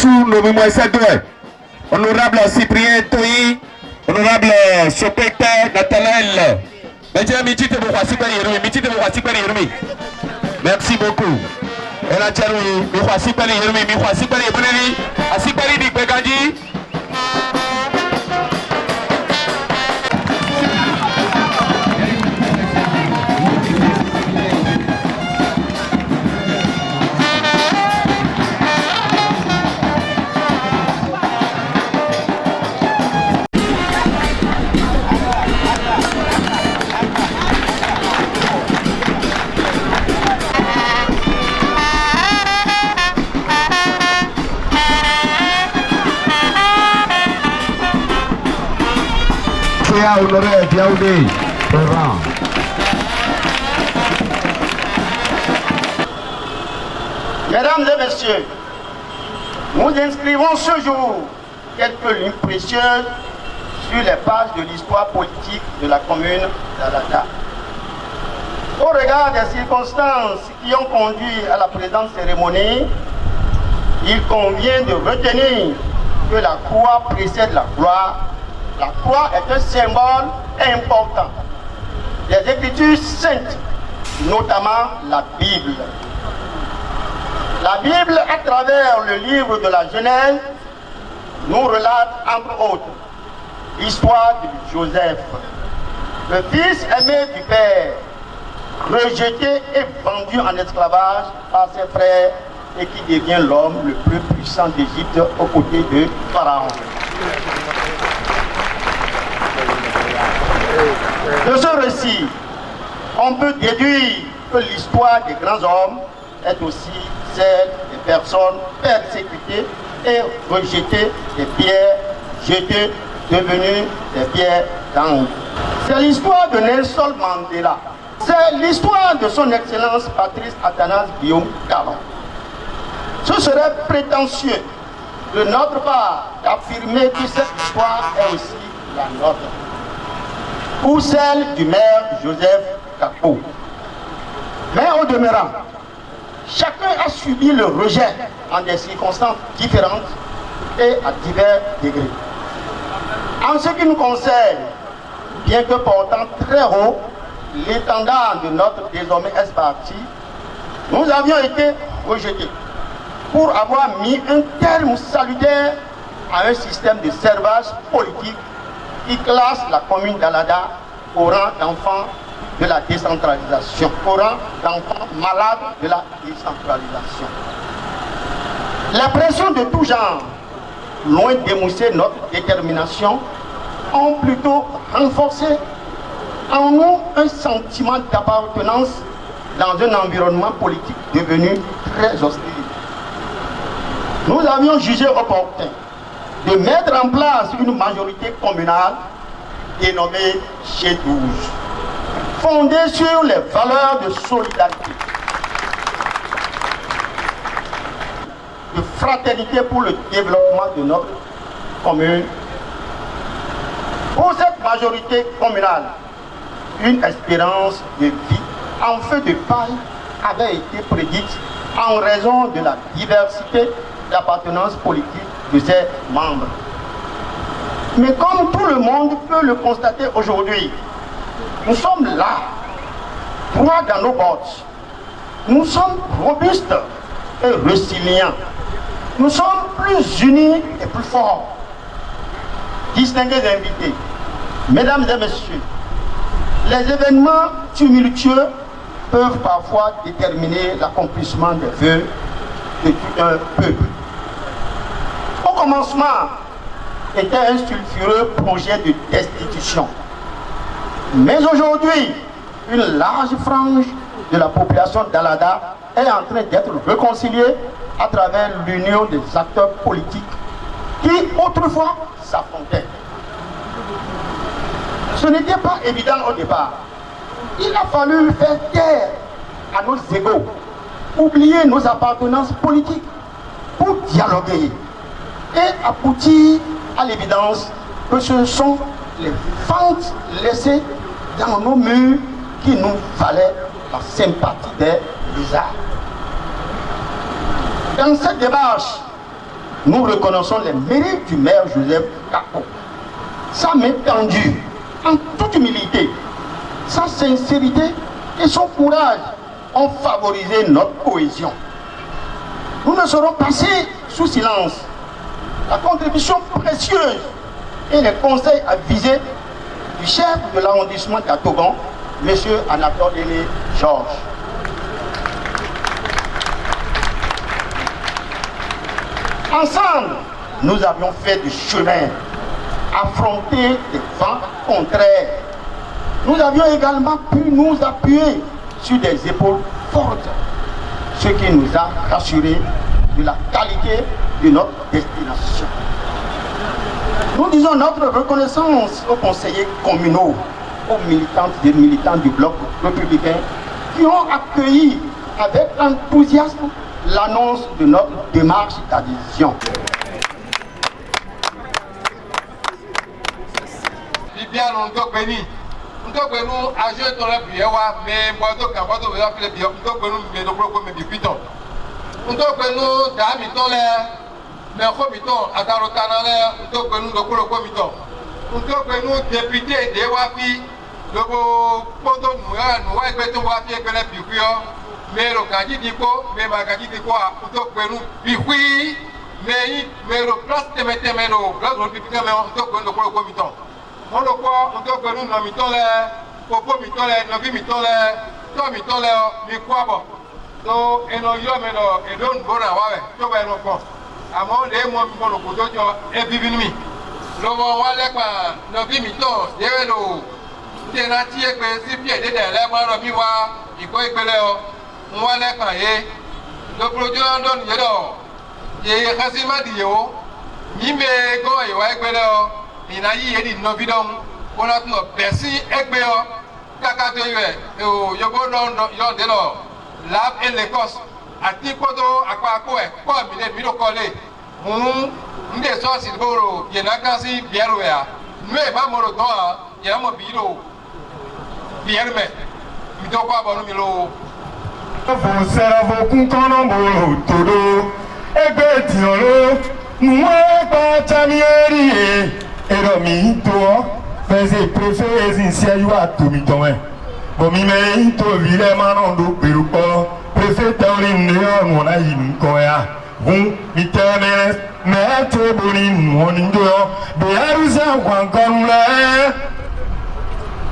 sous nos mémoires honorable Cyprien Toyi, honorable Sopekta Nathanaël. Merci beaucoup. Honoré Diaoudé, présent. Mesdames et messieurs, nous inscrivons ce jour quelques lignes précieuses sur les pages de l'histoire politique de la commune d'Alada. Au regard des circonstances qui ont conduit à la présente cérémonie, il convient de retenir que la croix précède la gloire. La croix est un symbole important des Écritures saintes, notamment la Bible. La Bible, à travers le livre de la Genèse, nous relate, entre autres, l'histoire de Joseph, le fils aimé du Père, rejeté et vendu en esclavage par ses frères et qui devient l'homme le plus puissant d'Égypte aux côtés de Pharaon. De ce récit, on peut déduire que l'histoire des grands hommes est aussi celle des personnes persécutées et rejetées, des pierres jetées, devenues des pierres d'angle. C'est l'histoire de Nelson Mandela. C'est l'histoire de son Excellence Patrice Athanase Guillaume Talon. Ce serait prétentieux de notre part d'affirmer que cette histoire est aussi la nôtre, ou celle du maire Joseph Kapo. Mais au demeurant, chacun a subi le rejet en des circonstances différentes et à divers degrés. En ce qui nous concerne, bien que portant très haut l'étendard de notre désormais ex-parti, nous avions été rejetés pour avoir mis un terme salutaire à un système de servage politique qui classe la commune d'Alada au rang d'enfant de la décentralisation, au rang d'enfant malade de la décentralisation. Les pressions de tout genre, loin d'émousser notre détermination, ont plutôt renforcé en nous un sentiment d'appartenance dans un environnement politique devenu très hostile. Nous avions jugé opportun de mettre en place une majorité communale dénommée G12, fondée sur les valeurs de solidarité, de fraternité pour le développement de notre commune. Pour cette majorité communale, une espérance de vie en feu de paille avait été prédite en raison de la diversité d'appartenance politique de ses membres. Mais comme tout le monde peut le constater aujourd'hui, nous sommes là, droits dans nos bottes. Nous sommes robustes et résilients. Nous sommes plus unis et plus forts. Distingués invités, mesdames et messieurs, les événements tumultueux peuvent parfois déterminer l'accomplissement des vœux de tout un peuple. Au commencement, était un sulfureux projet de destitution. Mais aujourd'hui, une large frange de la population d'Alada est en train d'être réconciliée à travers l'union des acteurs politiques qui autrefois s'affrontaient. Ce n'était pas évident au départ. Il a fallu faire taire à nos égos, oublier nos appartenances politiques pour dialoguer et aboutir à l'évidence que ce sont les fentes laissées dans nos murs qui nous valaient la sympathie des lézards. Dans cette démarche, nous reconnaissons les mérites du maire Joseph Kako. Sa main tendue, en toute humilité, sa sincérité et son courage ont favorisé notre cohésion. Nous ne saurons passer sous silence la contribution précieuse et les conseils avisés du chef de l'arrondissement d'Atogan, M. Anatole Aimé Georges. Ensemble, nous avions fait du chemin, affronté des vents contraires. Nous avions également pu nous appuyer sur des épaules fortes, ce qui nous a rassurés de la qualité de notre destination. Nous disons notre reconnaissance aux conseillers communaux, aux militantes et militants du bloc républicain qui ont accueilli avec enthousiasme l'annonce de notre démarche d'adhésion. Mero kaji diko, me magaji diko a uto kwenu bihui, mero place temete mero place olympique me uto kwenu ko komito. Mono ko uto kwenu no mitole, popo mitole, no vi mitole, to mitole mi kwabo. So eno yo mero edon bona wawe, to ba eno ko. Amo le mo mi mono ko jojo e bibinimi. Lowo wale kwa no vi mito, yelo. Tena tie pe si pie de le mo ro mi wa iko ipele o. Moi les paye le produit en donne yedo ye khasima diyo mime go e wa egbele o ina yi edi no bidon wona tun besi egbe o kaka to ye o yogo no yo de lo lab et l'écosse ati kodo akwa ko e ko mi do ko le nde so si boro ye na kasi biero ya no e ba moro don a ye mo biro bierme mi do ko abonu mi lo Vous servez con conombo todo ebetiolo nuwe pa chamieri ero mi to feze prefere zinsia yu atomi to me bo mi me to vile manondo perupo prefete orin ne onu na yin ko ya hun mi teme me to bonin wonindo be arusa kwan konle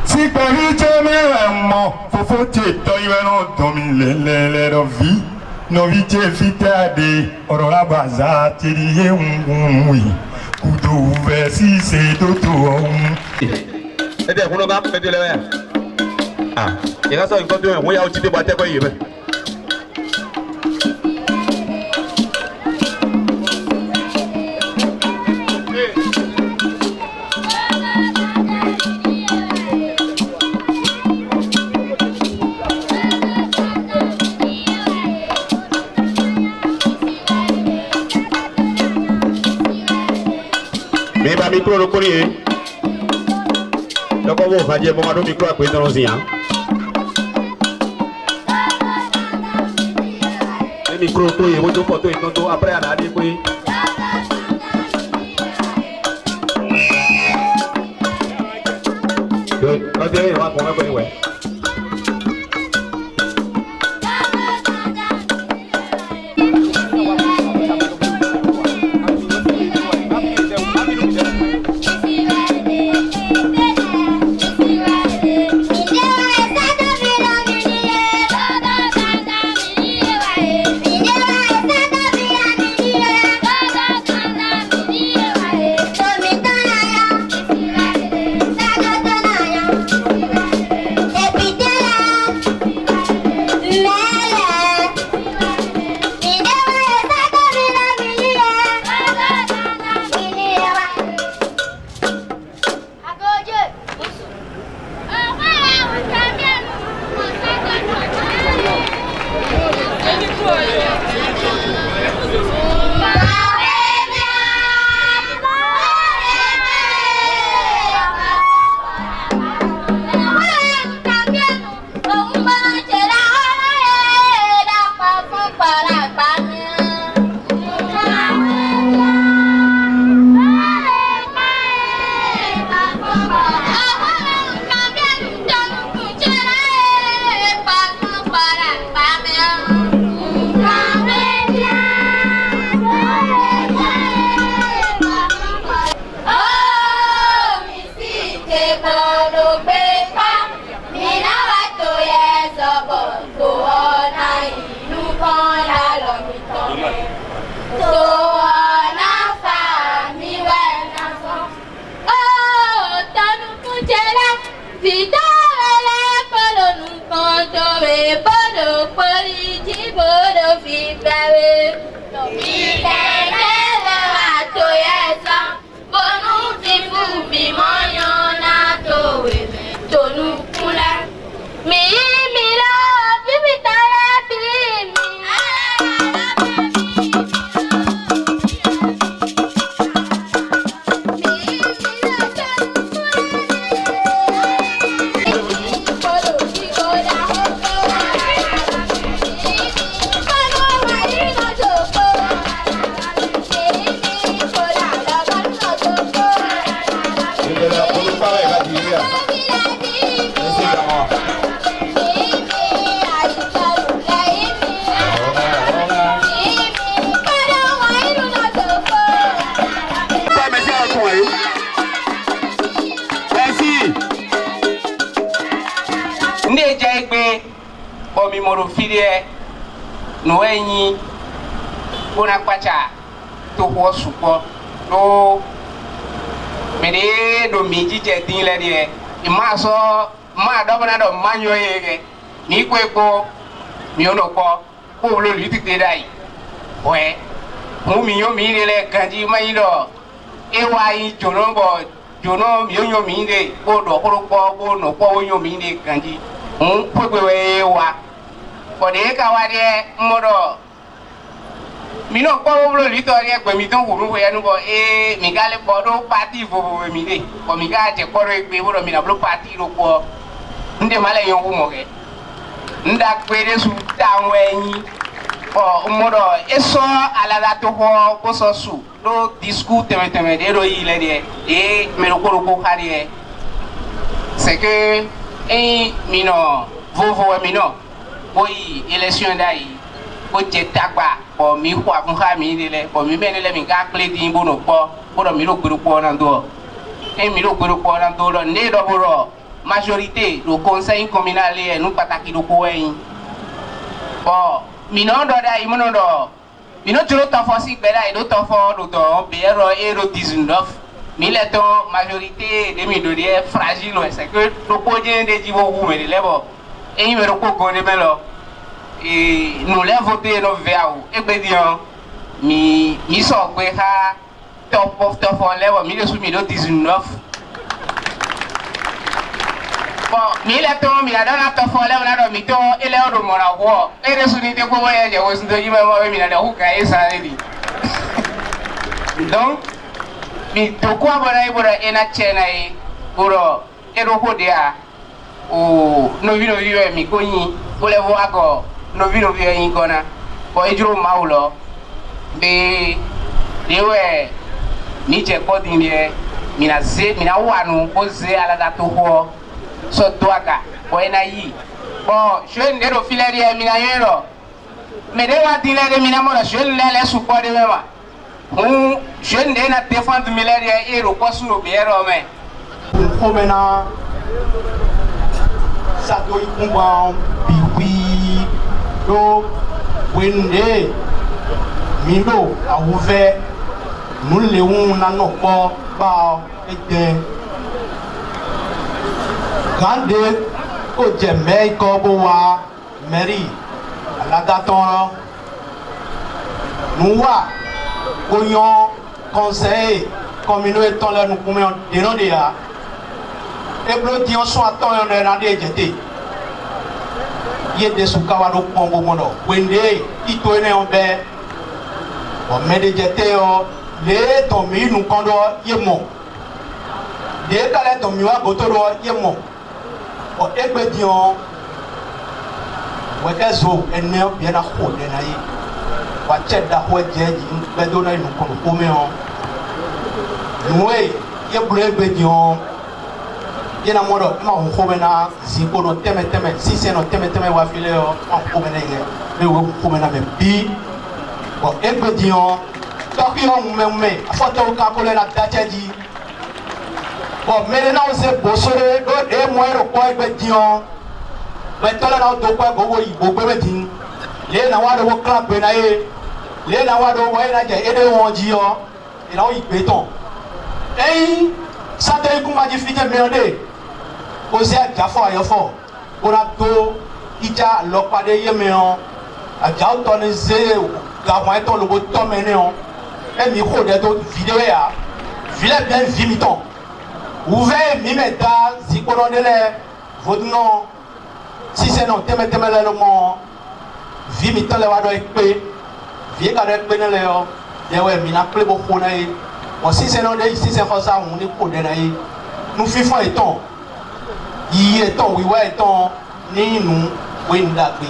si Paris me mo fofo te to iweno to mi le do vi no vi te fitade oro la baza ti ri unwi kudo ve si se do to ede kuno ga pe de le ya ah ye ga so nko to wo ya o ti de ba te ko yi be micro lo courrier donc on va dire bon ma micro après dans l'océan le micro to ye wodo photo et tonto après ala de quoi donc on va prendre quoi ouais Nde jaigbe bomi moro filie no enyi bona kwacha to ho supo do mede do miji je din le die ima so ma do bona do manyo yege ni kweko mi ono ko ko lo li ti dai we mu mi yo mi le kanji mai do e wa yi jono bo jono mi yo mi de ko do ko no ko yo mi de kanji pogwe wa kode ka wa de modo mino ko bolo litoria gbe mi don wuru ya nubo mi gale bodo party vovo mi de ko mi ga je koro egbe bolo mi na bolo party ro ko nde male yo wumo ge nda kwere su tanwe yin o modo eso ala da to ho ko so su do discours teme de ro yi le de me ro ko hari c'est que mino vovo mino boy élection dai ko jetagba ko mi ko afun ha mi le ko mi menele mi ka ple din bono po bono mi ro gburu po na do mi ro gburu po na do lo ne do boro majorité do conseil communal e nu pataki do ko yin bo mi no do dai mo no do mi no tro to fo si gbe dai do to fo do to be ero 19 Mileton majorité de midori est fragile, c'est que le projet de Divo vous me lève et il me recogne de melo et nous l'avons voté nos verres et bien mi sort que ha top of top on lève 1919 bon mileton mi la donne top on lève na do mito et le do mona wo et de sunité ko voyage wo sun do yima mo mi na da huka e sa di donc mi to kwa bara ibora ena chena e boro ero hodia o no vino vive mi konyi volevo ago no vino vive yin gona ko ejuro maulo be dewe mi je kodin de mina wanu ko ze ala da to ho so doaga ko ena yi bo je ndero fileria mina yero me dewa dinere mina mo la je le support de mema je ne na défendre militaire et le poste au bureau mais promena ça doit combat biwi do wende mindo a ouvert nous leon na no po ba ete grande o jeme ko bo wa mairie la daton nous wa Oyon conseil communauté étant là nous pouvons demander à et bloquer on soit temps on est dans des jetés il y a des soukawa do pombo mono wende ito ene on be on met des jetés les tomi nous kondo yemo les kale tomi wa gotoro yemo o egbe dion wekezo ene bien a ho de na yi wa cheda ho jeji bedo na inu kono kome on noe ye blebe dion ye na modo ma ho kome na ziko no teme si se no teme wa file o ma kome na ye me wo kome na me bi bo egbe dion to ki o me afoto ka ko le na dacheji bo mere na o se bosore do e mo ero ko egbe dion be tola na do ko go wo ibo gbebe din le na wa do wo club be na ye le na wa do wo na je ede won ji o ina o igbe ton sate kuma ji fite merde o se ajafo ayofo ora do ija lo pade yeme on aja o to ni ze ga won eto lo bo to me ni on e mi ko de to video ya vile bien vimiton ouvert mi meta zikoro dele vodno si c'est non teme le mo vimiton le wa do ekpe vie ka do ekpe ne le yo de we mi na ple bo ko na e o si c'est non de si c'est ça on ni ko de na e nous fifon eton yi eton wi wa eton ni nu we ndagbe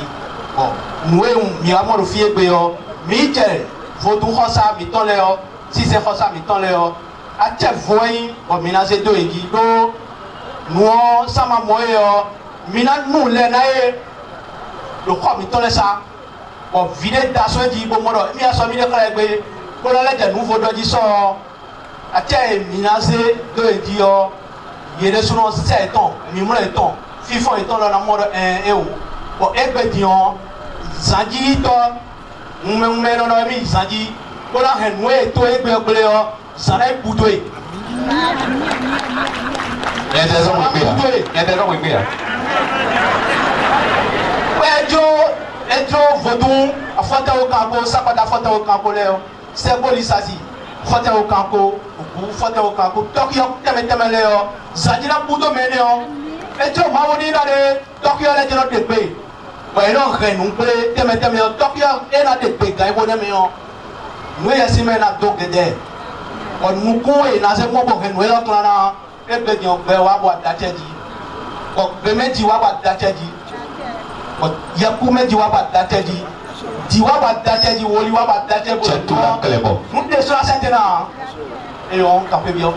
bon nous e mi amoro fi egbe yo mi je vodu khosa mi ton le yo si c'est khosa mi ton le yo a che voyin o mi na se do egi do nous sama moyo mina nous les nae le quoi mi tole ça bon vide d'asso di bo moro mi aso mi de kala gbe ko la le de nouveau do di so atia minaze do di yo yere suno 7 ans mi mo le temps fifon eton la moro 1 euro bon egbe di on zanji to mume no no mi zanji ko la henwe to egbe gbe yo zanai budoe Ejo vodun afota o kanko sapata afota o kanko leo seboli sasi fota o kanko bu fota o kanko Tokyo teme leo zanjira budo meneo ejo mawoni na de Tokyo le jeno de pe ba ino renu pe teme Tokyo e na de pe ga ibo ne meo no ya sime na dogede on nuko e na se mo bo renu e klana e be di ogbe wa bo adateji ko be meji wa bo adateji yakume di wa ba dateji woli wa ba dateji bo chetu la kelebo nous de so asentena et on capé bien